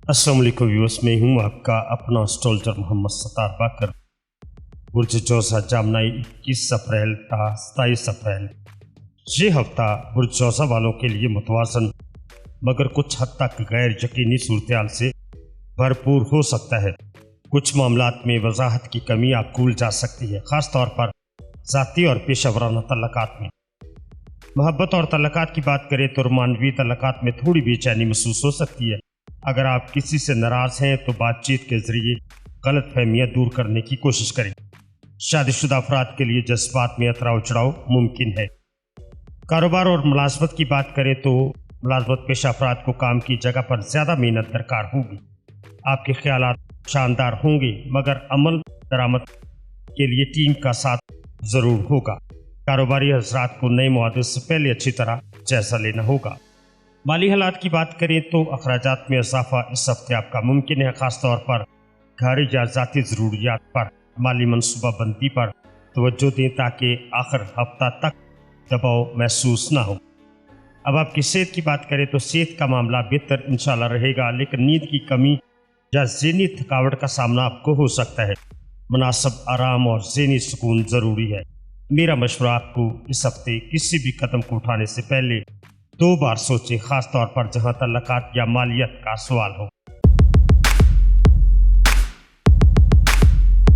अस्सलाम वालेकुम व्यूअर्स, मैं हूं आपका अपना एस्ट्रोलॉजर मोहम्मद सत्तार बाकर। बुर्ज जोसा जामनाई 21 अप्रैल था 27 अप्रैल। ये हफ्ता बुर्ज जोसा वालों के लिए मुतवाज़न मगर कुछ हद तक गैर यकीनी सूरत से भरपूर हो सकता है। कुछ मामलात में वजाहत की कमी आपको भूल जा सकती है, ख़ास तौर पर ज़ाती और पेशेवराना तल्लुकात में। मोहब्बत और तल्लुकात की बात करें तो रोमानवी तल्लुकात में थोड़ी बेचैनी महसूस हो सकती है। अगर आप किसी से नाराज़ हैं तो बातचीत के ज़रिए गलत फहमियाँ दूर करने की कोशिश करें। शादीशुदा अफराद के लिए जज्बात में उतराव चढ़ाव मुमकिन है। कारोबार और मुलाजमत की बात करें तो मुलाजमत पेशा अफराद को काम की जगह पर ज़्यादा मेहनत दरकार होगी। आपके ख्यालात शानदार होंगे मगर अमल दरामद के लिए टीम का साथ ज़रूर होगा। कारोबारी हजरात को नए मुआहदे से पहले अच्छी तरह जायज़ा लेना होगा। माली हालात की बात करें तो अखराजात में इजाफा इस हफ्ते आपका मुमकिन है, ख़ास तौर पर घर या ज़ाती ज़रूरियात पर माली मनसूबाबंदी पर तवज्जो दें ताकि आखिर हफ्ता तक दबाव महसूस ना हो। अब आपकी सेहत की बात करें तो सेहत का मामला बेहतर इंशाल्लाह रहेगा, लेकिन नींद की कमी या ज़हनी थकावट का सामना आपको हो सकता है। मुनासिब आराम और ज़हनी सुकून ज़रूरी है। मेरा मशवरा आपको इस हफ्ते किसी भी कदम को उठाने से पहले 2 बार सोचें, ख़ास तौर पर जहां तल्लुकात या मालियत का सवाल हो।